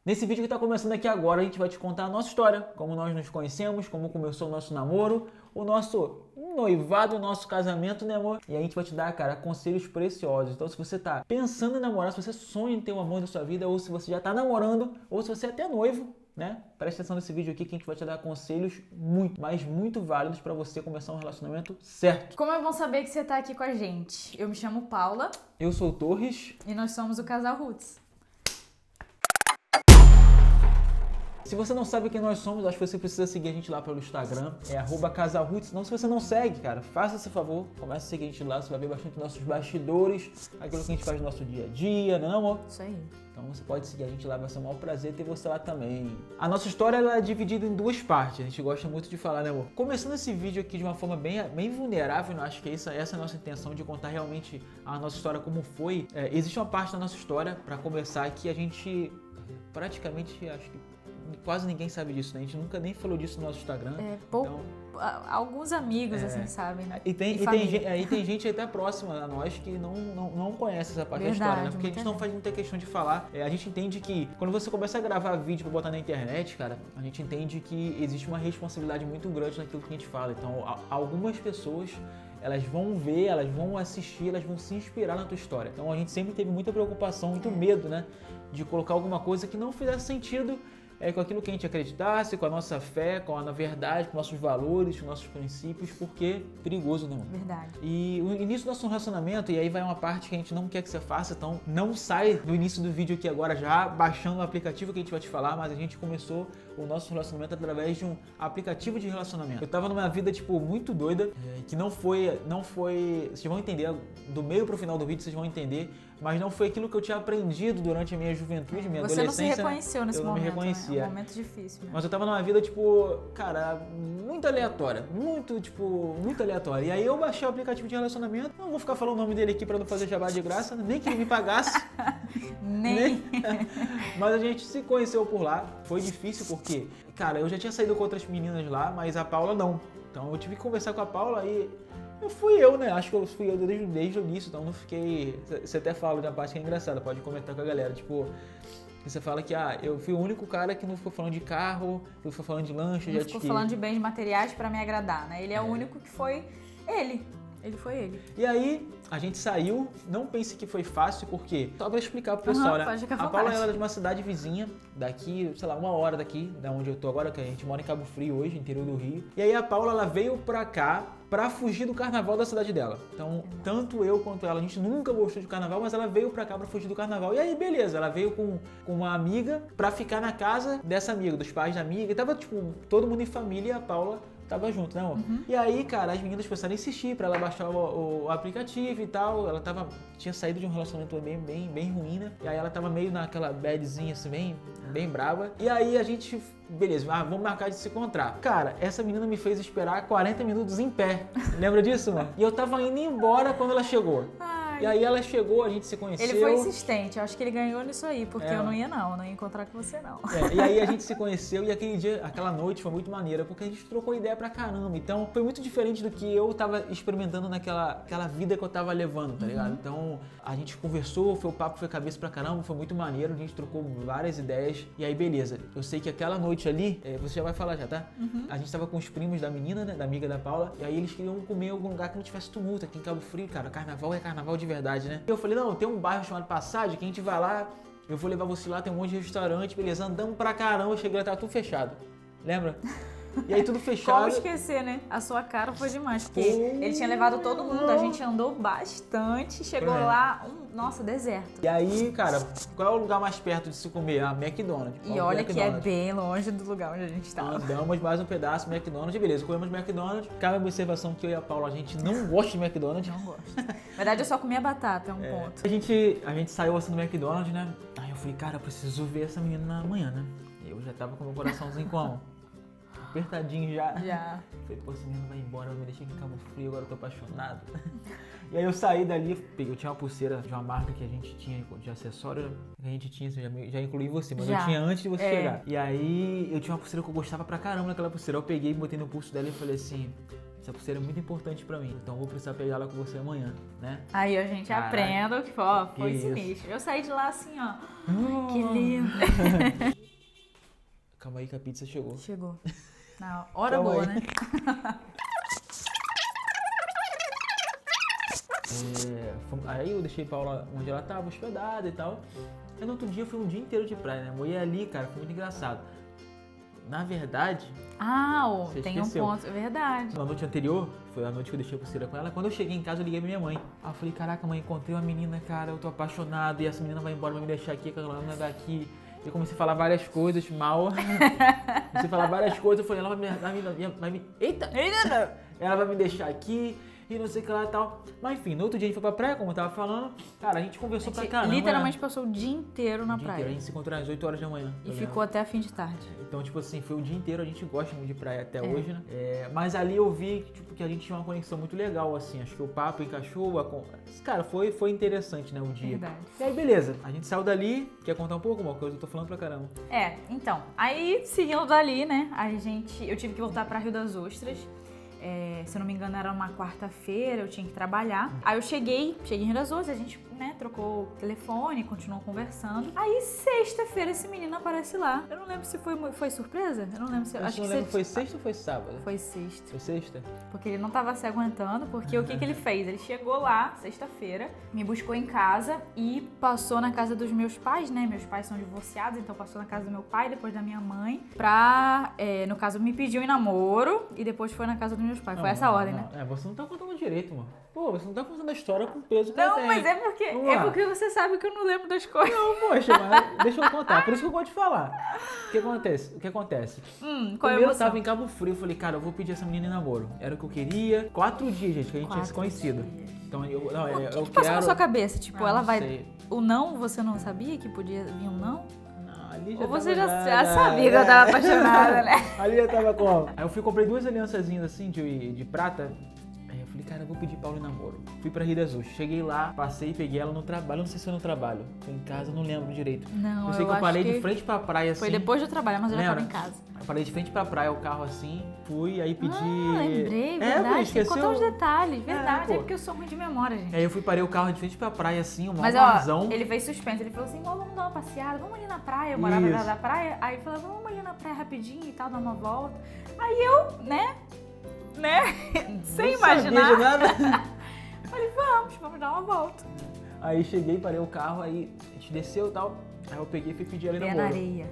Nesse vídeo que está começando aqui agora, a gente vai te contar a nossa história, como nós nos conhecemos, como começou o nosso namoro, o nosso noivado, o nosso casamento, né, amor? E a gente vai te dar, cara, conselhos preciosos. Então, se você tá pensando em namorar, se você sonha em ter o amor da sua vida, ou se você já tá namorando, ou se você é até noivo, né? Presta atenção nesse vídeo aqui que a gente vai te dar conselhos muito, mas muito válidos para você começar um relacionamento certo. Como é bom saber que você tá aqui com a gente. Eu me chamo Paula. Eu sou o Torres. E nós somos o Casal Roots. Se você não sabe quem nós somos, acho que você precisa seguir a gente lá pelo Instagram, é @casalroots. Não, se você não segue, cara, faça esse favor, comece a seguir a gente lá, você vai ver bastante nossos bastidores, aquilo que a gente faz no nosso dia a dia, não é, amor? Isso aí. Então você pode seguir a gente lá, vai ser um maior prazer ter você lá também. A nossa história ela é dividida em duas partes, a gente gosta muito de falar, né, amor? Começando esse vídeo aqui de uma forma bem vulnerável, eu acho que essa é a nossa intenção, de contar realmente a nossa história como foi. Existe uma parte da nossa história, para começar, que a gente praticamente, acho que quase ninguém sabe disso, né? A gente nunca nem falou disso no nosso Instagram. Então, alguns amigos, assim, sabem, né? E tem gente até próxima a nós que não conhece essa parte da história, né? Porque a gente não faz muita questão de falar. A gente entende que quando você começa a gravar vídeo pra botar na internet, cara, a gente entende que existe uma responsabilidade muito grande naquilo que a gente fala. Então, algumas pessoas, elas vão ver, elas vão assistir, elas vão se inspirar na tua história. Então, a gente sempre teve muita preocupação, muito medo, né? De colocar alguma coisa que não fizesse sentido com aquilo que a gente acreditasse, com a nossa fé, com a verdade, com nossos valores, com nossos princípios, porque é perigoso, não. Verdade. E o início do nosso relacionamento, e aí vai uma parte que a gente não quer que você faça, então não sai do início do vídeo aqui agora já baixando o aplicativo que a gente vai te falar, mas a gente começou o nosso relacionamento através de um aplicativo de relacionamento. Eu tava numa vida, tipo, muito doida, que não foi, vocês vão entender, do meio pro final do vídeo vocês vão entender, mas não foi aquilo que eu tinha aprendido durante a minha juventude, minha adolescência. Você não se reconheceu nesse momento, não me reconhecia. Né? É um momento difícil, né? Mas eu tava numa vida, tipo, cara, muito aleatória. Muito aleatória. E aí eu baixei o aplicativo de relacionamento. Não vou ficar falando o nome dele aqui pra não fazer jabá de graça, nem que ele me pagasse. Nem. Mas a gente se conheceu por lá. Foi difícil porque, cara, eu já tinha saído com outras meninas lá, mas a Paula não. Então eu tive que conversar com a Paula e fui eu, né? Acho que eu fui eu desde o início, então não fiquei... Você até fala de uma parte que é engraçada, pode comentar com a galera, tipo... Você fala que, eu fui o único cara que não ficou falando de carro, que ficou falando de lanche, não ficou falando de bens materiais pra me agradar, né? Ele é o único que foi ele. Ele foi ele. E aí, a gente saiu, não pense que foi fácil, porque... Só pra explicar pro pessoal, né? A Paula era de uma cidade vizinha, daqui, sei lá, 1 hora daqui, da onde eu tô agora, que a gente mora em Cabo Frio hoje, interior do Rio. E aí a Paula, ela veio pra cá pra fugir do carnaval da cidade dela. Então, tanto eu quanto ela, a gente nunca gostou de carnaval, mas ela veio pra cá pra fugir do carnaval. E aí, beleza, ela veio com uma amiga pra ficar na casa dessa amiga, dos pais da amiga. E tava, tipo, todo mundo em família e a Paula tava junto, né, amor? E aí, cara, as meninas começaram a insistir pra ela baixar o aplicativo e tal. Ela tinha saído de um relacionamento bem ruim, né? E aí ela tava meio naquela badzinha assim, bem brava. E aí a gente, beleza, vamos marcar de se encontrar. Cara, essa menina me fez esperar 40 minutos em pé. Lembra disso, mano? E eu tava indo embora quando ela chegou. E aí ela chegou, a gente se conheceu. Ele foi insistente, eu acho que ele ganhou nisso aí, porque eu não ia encontrar com você não. E aí a gente se conheceu e aquele dia, aquela noite foi muito maneira, porque a gente trocou ideia pra caramba. Então foi muito diferente do que eu tava experimentando aquela vida que eu tava levando, tá ligado? Então a gente conversou, o papo foi cabeça pra caramba, foi muito maneiro, a gente trocou várias ideias. E aí beleza, eu sei que aquela noite ali, você já vai falar já, tá? A gente tava com os primos da menina, né, da amiga da Paula, e aí eles queriam comer em algum lugar que não tivesse tumulto, aqui em Cabo Frio, cara, carnaval é carnaval de verdade, né? E eu falei, não, tem um bairro chamado Passagem que a gente vai lá, eu vou levar você lá, tem um monte de restaurante, beleza, andamos pra caramba, cheguei lá, tava tudo fechado, lembra? E aí tudo fechado. Como esquecer, né? A sua cara foi demais, porque ele tinha levado todo mundo, a gente andou bastante, chegou lá, nossa, deserto. E aí, cara, qual é o lugar mais perto de se comer? McDonald's. E olha que é bem longe do lugar onde a gente estava. Andamos mais um pedaço, McDonald's, beleza, comemos McDonald's. Cabe a observação que eu e a Paula, a gente não gosta de McDonald's. Não gosto. Na verdade, eu só comia batata, é um ponto. A gente saiu assim do McDonald's, né? Aí eu falei, cara, eu preciso ver essa menina amanhã, né? Eu já tava com o meu coraçãozinho como? Apertadinho já. Falei, pô, esse menino vai embora, eu me deixei aqui em Cabo Frio, agora eu tô apaixonado. E aí eu saí dali, eu tinha uma pulseira de uma marca que a gente tinha de acessório, que a gente tinha, já incluí você, mas eu tinha antes de você chegar. E aí eu tinha uma pulseira que eu gostava pra caramba naquela pulseira. Eu peguei, botei no pulso dela e falei assim, Essa pulseira é muito importante pra mim, então eu vou precisar pegar ela com você amanhã, né? Aí a gente aprenda que foi sinistro. Eu saí de lá assim, ó. Que lindo. Calma aí que a pizza chegou. Chegou. Na hora boa, né? Aí eu deixei Paula onde ela tava, hospedada e tal. Aí no outro dia foi um dia inteiro de praia, né? Morei ali, cara, foi muito engraçado. Na verdade... tem esqueceu. Um ponto, é verdade. Na noite anterior, foi a noite que eu deixei a pulseira com ela. Quando eu cheguei em casa, eu liguei pra minha mãe. Aí eu falei, caraca, mãe, encontrei uma menina, cara, eu tô apaixonado. E essa menina vai embora, vai me deixar aqui, que ela não é daqui. Eu comecei a falar várias coisas mal. Comecei a falar várias coisas. Eu falei, ela vai me... Eita! Ela vai me deixar aqui. E não sei o que lá e tal. Mas enfim, no outro dia a gente foi pra praia, como eu tava falando. Cara, a gente conversou pra caramba. Literalmente passou o dia inteiro na praia. A gente se encontrou às 8 horas da manhã. E ficou até a fim de tarde. Então, tipo assim, foi o dia inteiro. A gente gosta muito de praia até hoje, né? Mas ali eu vi que a gente tinha uma conexão muito legal, assim. Acho que o papo encaixou. Cara, foi interessante, né, o dia. Verdade. E aí, beleza. A gente saiu dali. Quer contar um pouco, uma coisa? Eu tô falando pra caramba. Então. Aí, seguindo dali, né, eu tive que voltar pra Rio das Ostras. Se eu não me engano, era uma quarta-feira, eu tinha que trabalhar. Aí eu cheguei em Rio das Ostras, a gente, né, trocou o telefone, continuou conversando. Aí, sexta-feira, esse menino aparece lá. Eu não lembro se foi surpresa? Eu não lembro se... Acho que foi sexta ou foi sábado? Foi sexta. Foi sexta? Porque ele não tava se aguentando, porque o que ele fez? Ele chegou lá, sexta-feira, me buscou em casa e passou na casa dos meus pais, né? Meus pais são divorciados, então passou na casa do meu pai, depois da minha mãe, no caso, me pediu em namoro e depois foi na casa dos meus pais. Foi essa ordem, né? Você não tá contando direito, mano. Pô, você não tá contando a história com o peso que não, ela tem. Mas porque você sabe que eu não lembro das coisas. Não, poxa, mas deixa eu contar. Por isso que eu gosto de falar. O que acontece? Qual eu tava em Cabo Frio, eu falei, cara, eu vou pedir essa menina em namoro. Era o que eu queria. 4 dias, gente, que a gente tinha se conhecido. Então, o que passou na sua cabeça? Tipo, ela vai... Sei. O não, você não sabia que podia vir um não? Ali já ou você já sabia que eu tava apaixonada, né? Ali eu tava com... Aí eu comprei 2 aliançazinhas assim de prata. Aí eu falei, cara, eu vou pedir Paulo em namoro. Fui pra Rio das Ostras. Cheguei lá, passei, peguei ela no trabalho. Não sei se foi no trabalho. Foi em casa, não lembro direito. Não, eu sei que eu parei de frente pra praia assim. Foi depois do trabalho, mas eu já tava em casa. Eu parei de frente pra praia, o carro assim. Fui, aí pedi... lembrei, verdade. Tem que contar os detalhes, verdade. É porque eu sou ruim de memória, gente. Aí eu parei o carro de frente pra praia assim, uma marzão. Ele fez suspense. Ele falou assim, vamos dar uma passeada, vamos ali na praia. Eu morava na da praia. Aí ele falou, vamos ali na praia rapidinho e tal, dar uma volta. Aí eu, né? Sem imaginar. Nada. Falei, vamos dar uma volta. Aí cheguei, parei o carro, aí a gente desceu e tal. Aí eu peguei e fui pedir ela em namoro. Na areia.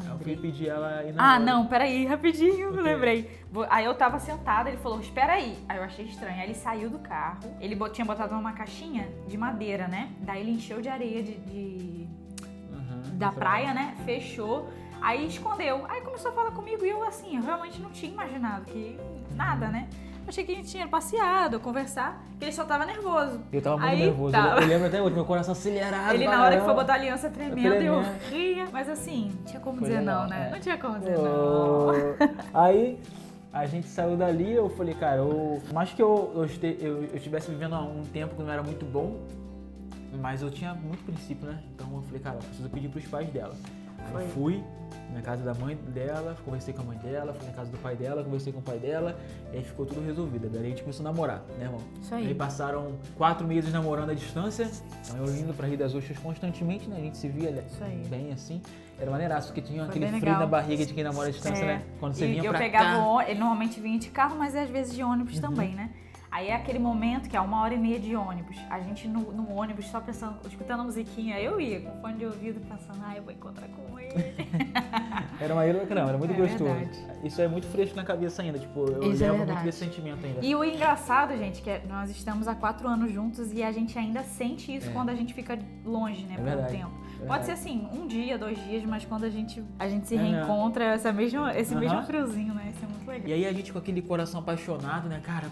Aí eu fui pedir ela em namoro. Não, peraí, rapidinho, eu lembrei. Aí eu tava sentada, ele falou, espera aí. Aí eu achei estranho. Aí ele saiu do carro, ele tinha botado numa caixinha de madeira, né? Daí ele encheu de areia da praia, né? Fechou. Aí escondeu. Aí começou a falar comigo e eu assim, eu realmente não tinha imaginado que nada, né? Achei que a gente tinha passeado, conversar, que ele só tava nervoso. Eu tava muito nervoso. Tava. Eu lembro até hoje, meu coração acelerado. Ele na hora que foi botar a aliança tremendo, eu ria. Mas assim, não tinha como dizer não, né? Não tinha como dizer não. Aí a gente saiu dali, eu falei, cara, mais que eu estivesse vivendo um tempo que não era muito bom, mas eu tinha muito princípio, né? Então eu falei, cara, eu preciso pedir pros pais dela. Aí eu fui na casa da mãe dela, conversei com a mãe dela, fui na casa do pai dela, conversei com o pai dela, e aí ficou tudo resolvido. Daí a gente começou a namorar, né, irmão? Isso aí. Aí passaram 4 meses namorando à distância, então eu indo pra Rio das Ostras constantemente, né? A gente se via bem assim. Era maneiraço, porque tinha aquele frio na barriga de quem namora à distância, né? Quando você vinha pra cá. Ele normalmente vinha de carro, mas às vezes de ônibus também, né? Aí é aquele momento que é 1h30 de ônibus. A gente no ônibus só pensando, escutando a musiquinha. Eu ia com fone de ouvido pensando, eu vou encontrar com ele. Era uma ira, não, era muito gostoso. Verdade. Isso é muito fresco na cabeça ainda, tipo, eu lembro muito desse sentimento ainda. E o engraçado, gente, que nós estamos há 4 anos juntos e a gente ainda sente isso quando a gente fica longe, né, por um tempo. Pode ser assim, 1 dia, 2 dias, mas quando a gente se reencontra, esse mesmo friozinho, né? Isso é muito legal. E aí a gente com aquele coração apaixonado, né, cara,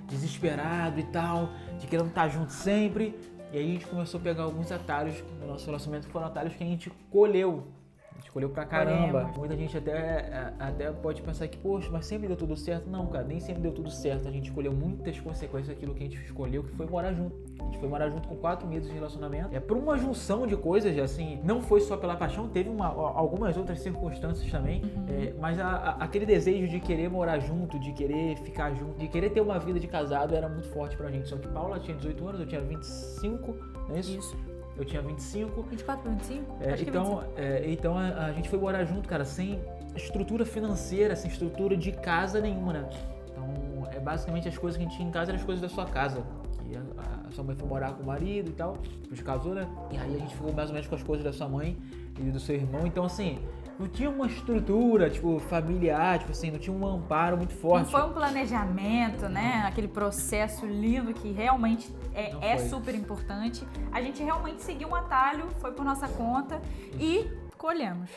desesperado e tal, de querendo estar junto sempre. E aí a gente começou a pegar alguns atalhos no nosso relacionamento, que foram atalhos que a gente colheu. A gente Escolheu pra caramba. Muita gente até pode pensar que, poxa, mas sempre deu tudo certo. Não, cara, nem sempre deu tudo certo. A gente escolheu muitas consequências daquilo que a gente escolheu, que foi morar junto. A gente foi morar junto com 4 meses de relacionamento. Por uma junção de coisas, assim, não foi só pela paixão, teve algumas outras circunstâncias também. Mas aquele desejo de querer morar junto, de querer ficar junto, de querer ter uma vida de casado era muito forte pra gente. Só que Paula tinha 18 anos, eu tinha 25, não é isso? Isso. Eu tinha 25. 24 para 25? Então a gente foi morar junto, cara, sem estrutura financeira, sem estrutura de casa nenhuma, né? Então, basicamente as coisas que a gente tinha em casa eram as coisas da sua casa. Que a sua mãe foi morar com o marido e tal, depois casou, né? E aí a gente ficou mais ou menos com as coisas da sua mãe e do seu irmão. Então, assim, não tinha uma estrutura, tipo, familiar, tipo assim, não tinha um amparo muito forte. Não foi um planejamento, né? Aquele processo lindo que realmente é super importante. A gente realmente seguiu um atalho, foi por nossa conta e colhemos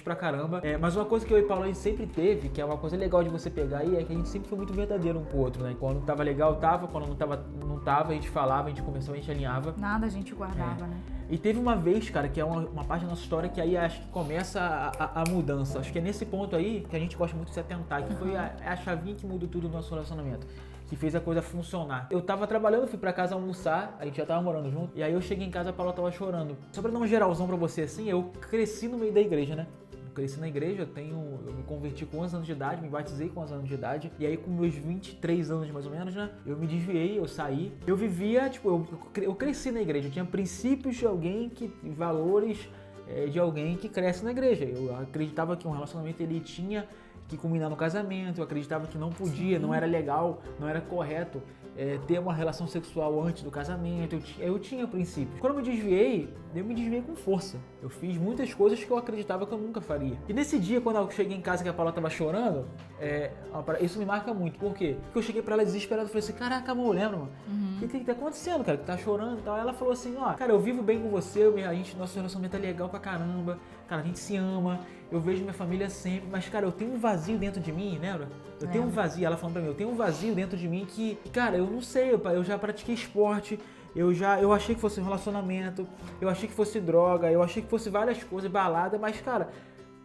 pra caramba. Mas uma coisa que eu e Paulo a gente sempre teve, que é uma coisa legal de você pegar aí, é que a gente sempre foi muito verdadeiro um com o outro, né? Quando tava legal, tava. Quando não tava, a gente falava, a gente começava, a gente alinhava. Nada a gente guardava, né? E teve uma vez, cara, que é uma parte da nossa história que aí acho que começa a mudança. Acho que é nesse ponto aí que a gente gosta muito de se atentar, que foi a chavinha que mudou tudo no nosso relacionamento, que fez a coisa funcionar. Eu tava trabalhando, fui pra casa almoçar, a gente já tava morando junto, e aí eu cheguei em casa, a Paula tava chorando. Só pra dar um geralzão pra você assim, eu cresci no meio da igreja, né? Cresci na igreja, eu me converti com 11 anos de idade, me batizei com 11 anos de idade, e aí com meus 23 anos mais ou menos, né, eu me desviei, eu saí, eu vivia, tipo, eu cresci na igreja, eu tinha princípios de alguém, valores de alguém que cresce na igreja, eu acreditava que um relacionamento ele tinha que culminar no casamento, eu acreditava que não podia, não era legal, não era correto ter uma relação sexual antes do casamento, eu tinha princípios. Quando eu me desviei com força. Eu fiz muitas coisas que eu acreditava que eu nunca faria. E nesse dia, quando eu cheguei em casa que a Paula tava chorando, isso me marca muito. Por quê? Porque eu cheguei pra ela desesperado e falei assim, caraca, amor, lembra, mano? O que tá acontecendo, cara? Que tá chorando e tal. Ela falou assim, cara, eu vivo bem com você, nosso relacionamento é legal pra caramba, cara, a gente se ama, eu vejo minha família sempre, mas, cara, eu tenho um vazio dentro de mim, lembra? Eu tenho um vazio, ela falando pra mim, eu tenho um vazio dentro de mim que, cara, eu não sei, eu já pratiquei esporte, eu achei que fosse um relacionamento, eu achei que fosse droga, eu achei que fosse várias coisas, balada, mas, cara,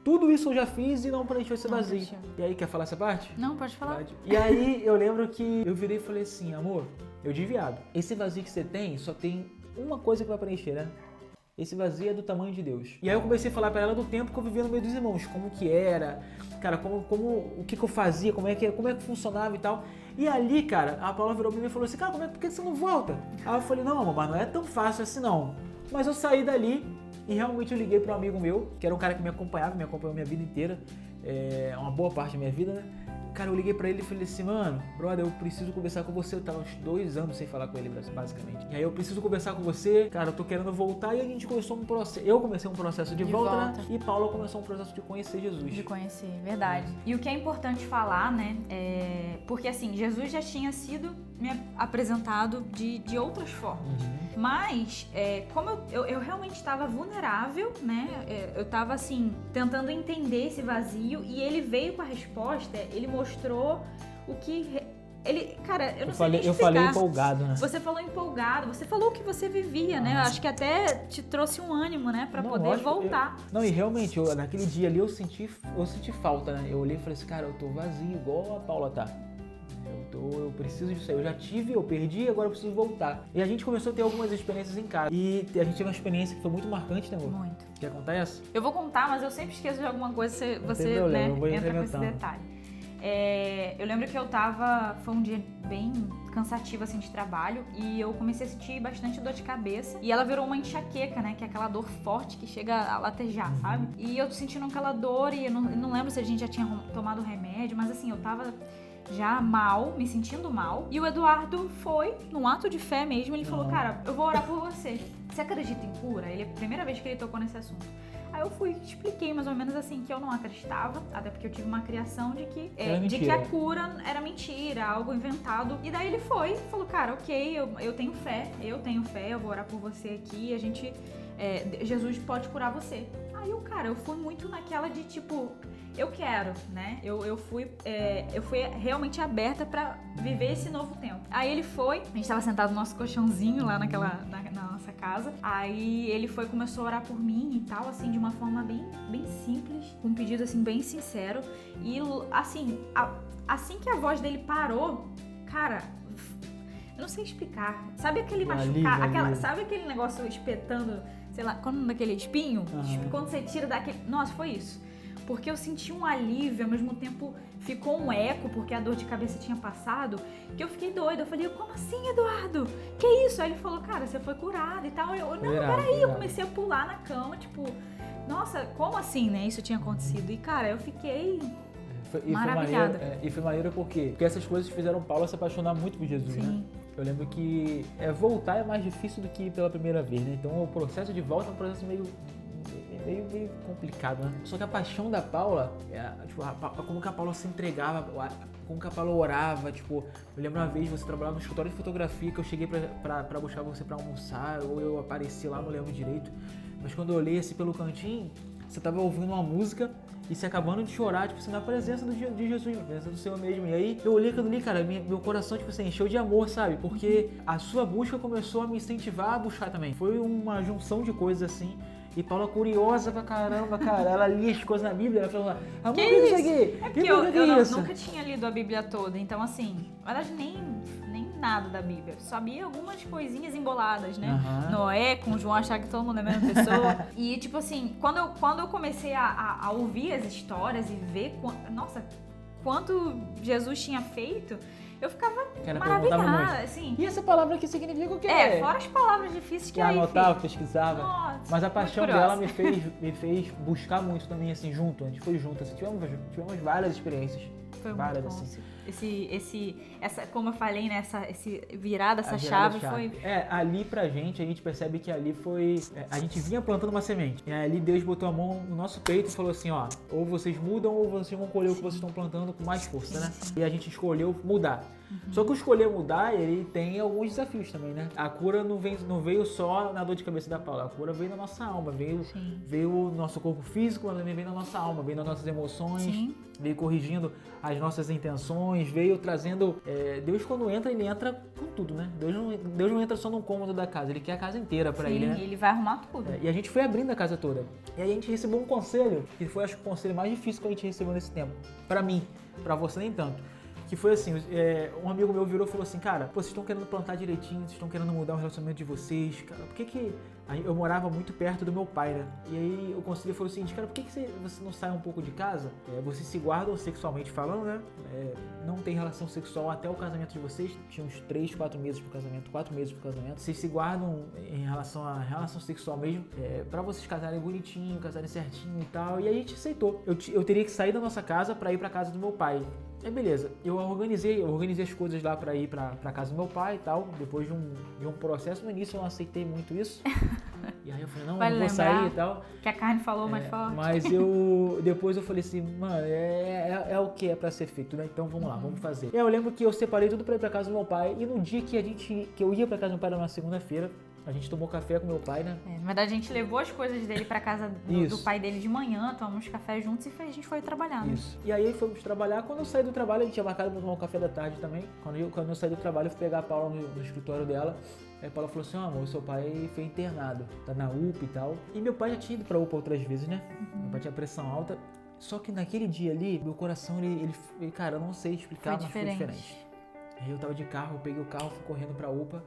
tudo isso eu já fiz e não preencheu esse vazio. E aí, quer falar essa parte? Não, pode falar. E aí, eu lembro que eu virei e falei assim, amor, eu de viado, esse vazio que você tem, só tem uma coisa que vai preencher, né? Esse vazio é do tamanho de Deus. E aí eu comecei a falar pra ela do tempo que eu vivia no meio dos irmãos, como que era, cara, o que eu fazia, como é que funcionava e tal. E ali, cara, a Paula virou pra mim e falou assim, cara, por que você não volta? Aí eu falei, não, amor, mas não é tão fácil assim não. Mas eu saí dali e realmente eu liguei pra um amigo meu, que era um cara que me acompanhava, me acompanhou minha vida inteira, uma boa parte da minha vida, né? Cara, eu liguei pra ele e falei assim, mano, brother, eu preciso conversar com você. Eu tava uns 2 anos sem falar com ele, basicamente. E aí eu preciso conversar com você, cara, eu tô querendo voltar. E a gente começou um processo, eu comecei um processo de volta, né? E Paula começou um processo de conhecer Jesus. De conhecer, verdade. E o que é importante falar, né, porque assim, Jesus já tinha sido me apresentado de outras formas. Mas, como eu realmente estava vulnerável, né, eu tava assim, tentando entender esse vazio e ele veio com a resposta, ele mostrou o que... Cara, eu não sei nem explicar. Eu falei empolgado, né? Você falou empolgado, você falou o que você vivia, né? Acho que até te trouxe um ânimo, né? Pra poder voltar. E realmente, naquele dia ali eu senti falta, né? Eu olhei e falei assim, cara, eu tô vazio, igual a Paula tá. Eu preciso disso aí. Eu já tive, eu perdi, agora eu preciso voltar. E a gente começou a ter algumas experiências em casa. E a gente teve uma experiência que foi muito marcante, né, amor? Muito. Quer contar essa? Eu vou contar, mas eu sempre esqueço de alguma coisa, você né, entra com esse detalhe. Eu lembro que foi um dia bem cansativo assim de trabalho e eu comecei a sentir bastante dor de cabeça e ela virou uma enxaqueca, né, que é aquela dor forte que chega a latejar, sabe? E eu tô sentindo aquela dor e eu não lembro se a gente já tinha tomado remédio, mas assim, eu tava já mal, me sentindo mal. E o Eduardo foi, num ato de fé mesmo, ele falou, cara, eu vou orar por você. Você acredita em cura? Ele é a primeira vez que ele tocou nesse assunto. Aí eu fui, expliquei mais ou menos assim, que eu não acreditava, até porque eu tive uma criação de que a cura era mentira, algo inventado. E daí ele falou, cara, ok, eu tenho fé, eu vou orar por você aqui, Jesus pode curar você. Aí eu fui muito naquela de tipo, eu quero, né? Eu fui realmente aberta pra viver esse novo tempo. Aí ele foi, a gente tava sentado no nosso colchãozinho lá na nossa casa. Aí ele começou a orar por mim e tal, assim, de uma forma bem, bem um pedido assim bem sincero e assim, assim que a voz dele parou, cara, eu não sei explicar. Sabe aquele machucar, sabe aquele negócio espetando, sei lá, quando daquele espinho? Quando você tira daquele... Nossa, foi isso. Porque eu senti um alívio, ao mesmo tempo ficou um eco, porque a dor de cabeça tinha passado, que eu fiquei doida. Eu falei, como assim, Eduardo? Que isso? Aí ele falou, cara, você foi curado e tal. Eu, não, peraí, eu comecei a pular na cama, tipo, nossa, como assim, né? Isso tinha acontecido. E, cara, eu fiquei maravilhada. E foi maneiro por quê? Porque essas coisas fizeram Paulo se apaixonar muito por Jesus, né? Eu lembro que voltar é mais difícil do que ir pela primeira vez, né? Então o processo de volta é um processo meio complicado, né? Só que a paixão da Paula, tipo, como que a Paula se entregava, como que a Paula orava, tipo, eu lembro uma vez você trabalhava no escritório de fotografia que eu cheguei pra buscar você pra almoçar, ou eu apareci lá, não lembro direito, mas quando eu olhei assim pelo cantinho, você tava ouvindo uma música e se acabando de chorar, tipo assim, na presença de Jesus, na presença do Senhor mesmo. E aí eu olhei aquilo ali, cara, meu coração, tipo assim, encheu de amor, sabe? Porque a sua busca começou a me incentivar a buscar também. Foi uma junção de coisas assim. E Paula curiosa pra caramba, cara. Ela lia as coisas na Bíblia, ela falou, amor, que isso aqui? É porque eu nunca tinha lido a Bíblia toda, então assim, na verdade nem nada da Bíblia. Sabia algumas coisinhas emboladas, né? Noé com João, achar que todo mundo é a mesma pessoa. E tipo assim, quando eu comecei a ouvir as histórias e ver, nossa, quanto Jesus tinha feito, eu ficava maravilhada, assim. E essa palavra aqui significa o quê? Fora as palavras difíceis que eu aí anotava, pesquisava. Nossa, mas a paixão dela me fez buscar muito também, assim, junto. A gente foi junto, assim, tivemos várias experiências. Foi várias, muito bom. Assim. Essa, como eu falei, né, essa virada, essa chave foi... ali pra gente, a gente percebe que ali foi... a gente vinha plantando uma semente. E ali Deus botou a mão no nosso peito e falou assim, ó, ou vocês mudam ou vocês vão colher o que vocês estão plantando com mais força, né? E a gente escolheu mudar. Só que o escolher mudar, ele tem alguns desafios também, né? A cura não veio só na dor de cabeça da Paula, a cura veio na nossa alma, veio no nosso corpo físico, mas também veio na nossa alma, veio nas nossas emoções, veio corrigindo as nossas intenções, veio trazendo... Deus, quando entra, ele entra com tudo, né? Deus não entra só num cômodo da casa, ele quer a casa inteira pra ele, né? Ele vai arrumar tudo. E a gente foi abrindo a casa toda. E aí a gente recebeu um conselho, que foi, acho que o conselho mais difícil que a gente recebeu nesse tempo. Pra mim, pra você nem tanto. Que foi assim, um amigo meu virou e falou assim, cara, vocês estão querendo plantar direitinho, vocês estão querendo mudar o relacionamento de vocês, cara, por que eu morava muito perto do meu pai, né? E aí o conselheiro falou o seguinte, cara, por que você não sai um pouco de casa? Vocês se guardam sexualmente falando, né? Não tem relação sexual até o casamento de vocês, tinha uns 3, 4 meses pro casamento, 4 meses pro casamento. Vocês se guardam em relação à relação sexual mesmo, pra vocês casarem bonitinho, casarem certinho e tal. E aí a gente aceitou. Eu teria que sair da nossa casa pra ir pra casa do meu pai. Beleza, eu organizei as coisas lá pra ir pra casa do meu pai e tal, depois de um processo. No início eu não aceitei muito isso, e aí eu falei, não vou sair e tal. Que a carne falou mais forte. Mas depois eu falei assim, mano, é o que é pra ser feito, né? Então vamos lá, vamos fazer. E aí eu lembro que eu separei tudo pra ir pra casa do meu pai, e no dia que eu ia pra casa do meu pai, era uma segunda-feira, a gente tomou café com meu pai, né? Na verdade, a gente levou as coisas dele pra casa do pai dele de manhã, tomamos café juntos e a gente foi trabalhar, né? Isso. E aí fomos trabalhar. Quando eu saí do trabalho, a gente tinha marcado pra tomar um café da tarde também. Quando eu saí do trabalho, eu fui pegar a Paula no escritório dela. Aí a Paula falou assim, amor, seu pai foi internado, tá na UPA e tal. E meu pai já tinha ido pra UPA outras vezes, né? Meu pai tinha pressão alta. Só que naquele dia ali, meu coração, ele cara, eu não sei explicar, mas foi diferente. Aí eu tava de carro, eu peguei o carro, fui correndo pra UPA.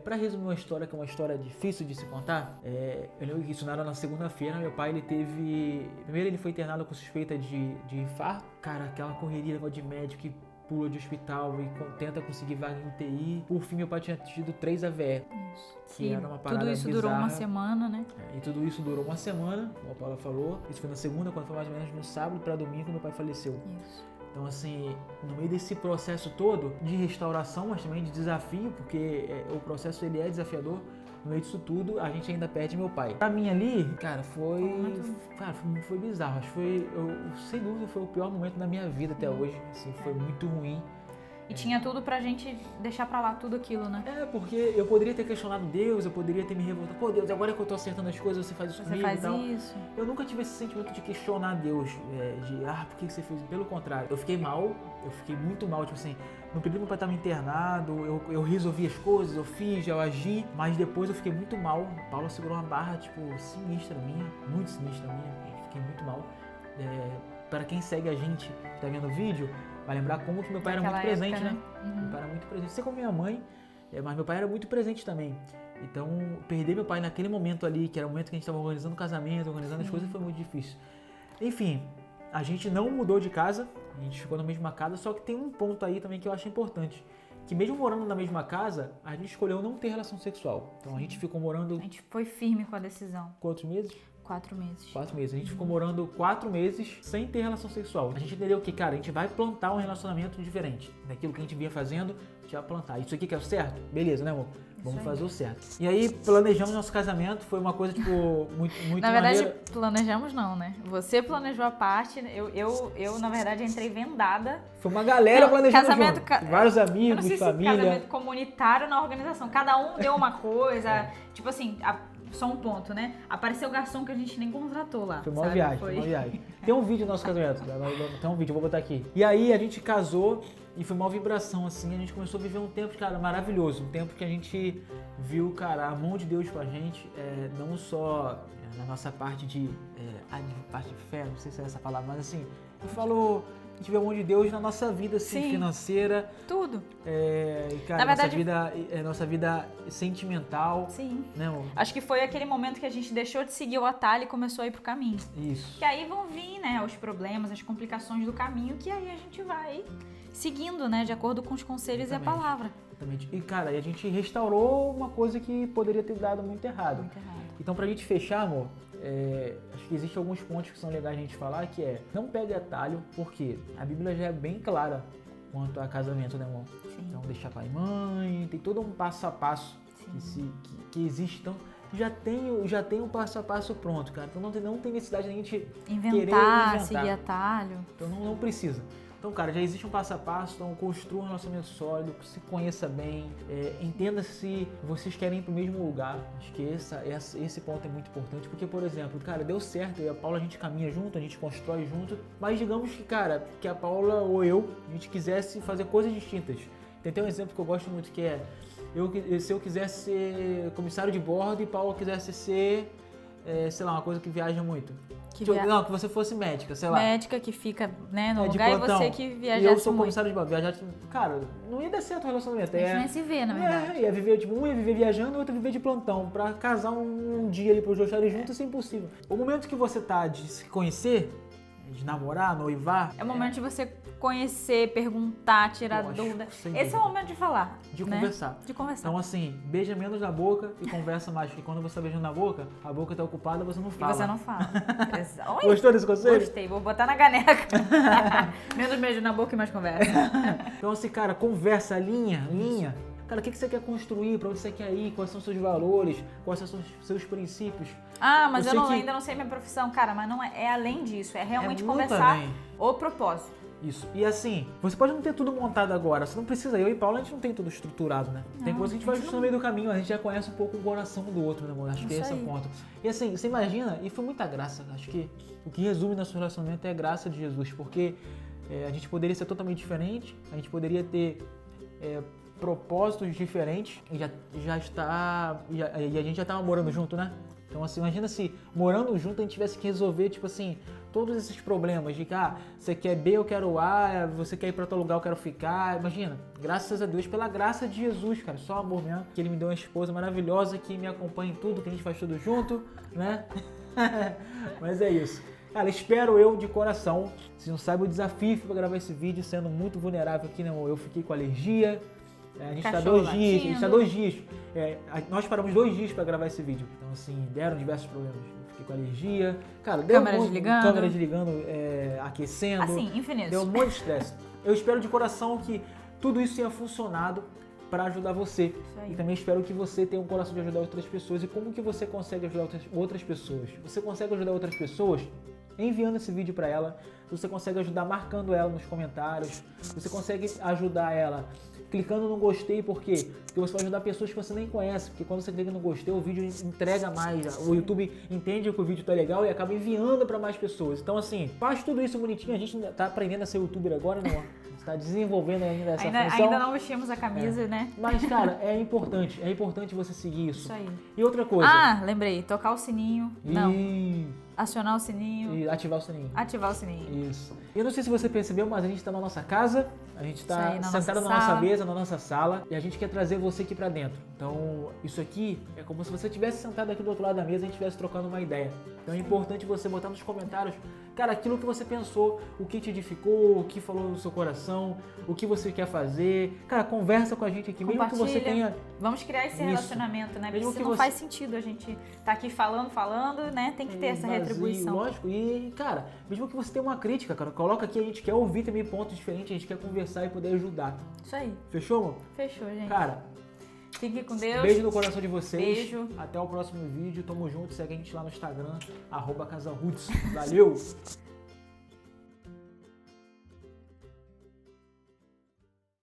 Pra resumir uma história que é uma história difícil de se contar, eu lembro que isso não era na segunda-feira, meu pai, primeiro ele foi internado com suspeita de infarto, cara, aquela correria de médico que pula de hospital e tenta conseguir vaga em UTI. Por fim, meu pai tinha tido 3 AVE, que era uma parada tudo isso bizarra. Durou uma semana, né? E tudo isso durou uma semana, como a Paula falou, isso foi na segunda, quando foi mais ou menos no sábado pra domingo, meu pai faleceu. Isso. Então, assim, no meio desse processo todo de restauração, mas também de desafio, porque o processo ele é desafiador, no meio disso tudo, a gente ainda perde meu pai. Pra mim ali, cara, foi bizarro. Acho que sem dúvida, foi o pior momento da minha vida até hoje. Assim, foi muito ruim. E tinha tudo pra gente deixar pra lá tudo aquilo, né? Porque eu poderia ter questionado Deus, eu poderia ter me revoltado. Pô, Deus, agora que eu tô acertando as coisas, você faz isso comigo e tal. Isso. Eu nunca tive esse sentimento de questionar Deus, por que você fez? Pelo contrário, eu fiquei muito mal, tipo assim, no período meu pai estava internado, eu resolvi as coisas, eu agi, mas depois eu fiquei muito mal. Paula segurou uma barra, tipo, sinistra minha, muito sinistra minha, fiquei muito mal. para quem segue a gente, que tá vendo o vídeo, vai lembrar como que meu pai era muito presente, né? Meu pai era muito presente. Sei como minha mãe, mas meu pai era muito presente também. Então, perder meu pai naquele momento ali, que era o momento que a gente estava organizando o casamento, organizando as coisas, foi muito difícil. Enfim, a gente não mudou de casa, a gente ficou na mesma casa, só que tem um ponto aí também que eu acho importante. Que mesmo morando na mesma casa, a gente escolheu não ter relação sexual. Então a gente ficou morando... A gente foi firme com a decisão. Quantos meses? 4 meses. 4 meses. A gente ficou morando 4 meses sem ter relação sexual. A gente entendeu que, cara, a gente vai plantar um relacionamento diferente. Daquilo que a gente vinha fazendo, a gente vai plantar. Isso aqui que é o certo? Beleza, né, amor? Vamos fazer o certo. E aí, planejamos nosso casamento. Foi uma coisa, tipo, muito Na verdade, maneira. planejamos não, né? Você planejou a parte, eu na verdade, entrei vendada. Foi uma galera planejando casamento, junto. Vários amigos, eu não sei família. Se casamento comunitário na organização. Cada um deu uma coisa. Tipo assim, só um ponto, né? Apareceu o garçom que a gente nem contratou lá. Foi uma viagem, foi uma viagem. Tem um vídeo do nosso casamento. Tem um vídeo, eu vou botar aqui. E aí, a gente casou. E foi uma vibração, assim, a gente começou a viver um tempo, cara, maravilhoso. Um tempo que a gente viu, cara, a mão de Deus com a gente, não só na nossa parte de fé, não sei se é essa palavra, mas assim, a gente viu a mão de Deus na nossa vida, assim, financeira. Tudo. Cara, na verdade, nossa vida sentimental. Sim. Né, acho que foi aquele momento que a gente deixou de seguir o atalho e começou a ir pro caminho. Isso. Que aí vão vir, né, os problemas, as complicações do caminho, que aí a gente vai seguindo, né, de acordo com os conselhos e a palavra. Exatamente. E, cara, a gente restaurou uma coisa que poderia ter dado muito errado. Muito errado. Então, pra gente fechar, amor, acho que existem alguns pontos que são legais a gente falar, que não pegue atalho, porque a Bíblia já é bem clara quanto a casamento, né, amor? Sim. Então, deixar pai e mãe, tem todo um passo a passo que existe. Então, já tem um passo a passo pronto, cara. Então, não tem necessidade de a gente querer inventar. Seguir atalho. Então, não precisa. Então, cara, já existe um passo a passo, então construa um relacionamento sólido, se conheça bem, entenda se vocês querem ir pro mesmo lugar. Acho que esse ponto é muito importante, porque, por exemplo, cara, deu certo, eu e a Paula a gente caminha junto, a gente constrói junto, mas digamos que, cara, que a Paula ou eu, a gente quisesse fazer coisas distintas. Tem um exemplo que eu gosto muito, que se eu quisesse ser comissário de bordo e Paula quisesse ser, sei lá, uma coisa que viaja muito. Não, que você fosse médica, sei lá. Médica que fica, né, no lugar plantão. E você que viajasse. E eu sou comissário de bordo, viajasse. Cara, não ia dar certo o relacionamento. A gente nem se vê, na verdade. Ia viver, um ia viver viajando, o outro ia viver de plantão. Pra casar um dia ali pro Joshua junto, isso é impossível. O momento que você tá de se conhecer, de namorar, noivar. É o momento de você conhecer, perguntar, tirar dúvida. Esse é o momento de falar. De né? conversar. De conversar. Então, assim, beija menos na boca e conversa mais. Porque quando você tá beijando na boca, a boca tá ocupada, você não fala. E você não fala. Gostou desse conselho? Gostei, vou botar na caneca. Menos beijo na boca e mais conversa. Então, assim, cara, conversa, linha. Cara, o que você quer construir? Pra onde você quer ir? Quais são os seus valores? Quais são os seus princípios? Mas eu ainda não sei minha profissão. Cara, mas não é além disso. É realmente conversar o propósito. Isso. E assim, você pode não ter tudo montado agora. Você não precisa. Eu e Paula, a gente não tem tudo estruturado, né? Tem coisa que a gente vai ajustando no meio do caminho. A gente já conhece um pouco o coração do outro, né, amor? Acho que esse é o ponto. E assim, você imagina, e foi muita graça. Acho que o que resume nosso relacionamento é a graça de Jesus. Porque a gente poderia ser totalmente diferente. A gente poderia ter propósitos diferentes. E a gente já tava morando junto, né? Então, assim, imagina se morando junto a gente tivesse que resolver, tipo assim, todos esses problemas de que, você quer B, eu quero A, você quer ir pra outro lugar, eu quero ficar. Imagina, graças a Deus, pela graça de Jesus, cara, só amor mesmo, que Ele me deu uma esposa maravilhosa que me acompanha em tudo, que a gente faz tudo junto, né? Mas é isso. Cara, espero eu de coração, vocês não sabem o desafio pra gravar esse vídeo, sendo muito vulnerável aqui, né, amor? Eu fiquei com alergia. A gente está 2 dias, nós paramos 2 dias para gravar esse vídeo. Então, assim, deram diversos problemas. Eu fiquei com alergia. Cara, câmera desligando, aquecendo. Assim, infinitos. Deu um monte de estresse. Eu espero de coração que tudo isso tenha funcionado para ajudar você. E também espero que você tenha um coração de ajudar outras pessoas. E como que você consegue ajudar outras pessoas? Você consegue ajudar outras pessoas enviando esse vídeo para ela. Você consegue ajudar marcando ela nos comentários. Você consegue ajudar ela clicando no gostei, por quê? Porque você vai ajudar pessoas que você nem conhece, porque quando você clica no gostei, o vídeo entrega mais, o YouTube entende que o vídeo tá legal e acaba enviando para mais pessoas. Então, assim, faz tudo isso bonitinho, a gente tá aprendendo a ser youtuber agora, não? A gente tá desenvolvendo ainda essa função. Ainda não vestimos a camisa, né? Mas, cara, é importante você seguir isso. Isso aí. E outra coisa. Lembrei, tocar o sininho. Não. Acionar o sininho. E ativar o sininho. Ativar o sininho. Isso. E eu não sei se você percebeu, mas a gente tá na nossa casa, a gente tá sentado na nossa mesa, na nossa sala, e a gente quer trazer você aqui pra dentro. Então, isso aqui é como se você estivesse sentado aqui do outro lado da mesa e a gente estivesse trocando uma ideia. Então é importante você botar nos comentários, cara, aquilo que você pensou, o que te edificou, o que falou no seu coração, o que você quer fazer. Cara, conversa com a gente aqui, mesmo que você tenha... Vamos criar esse relacionamento, né? Porque não faz sentido a gente tá aqui falando, né? Tem que ter essa retribuição. Lógico, e cara, mesmo que você tenha uma crítica, cara, coloca aqui, a gente quer ouvir também pontos diferentes, a gente quer conversar e poder ajudar. Isso aí. Fechou, amor? Fechou, gente. Cara, fique com Deus. Beijo no coração de vocês. Beijo. Até o próximo vídeo. Tamo junto. Segue a gente lá no Instagram, @casalroots. Valeu!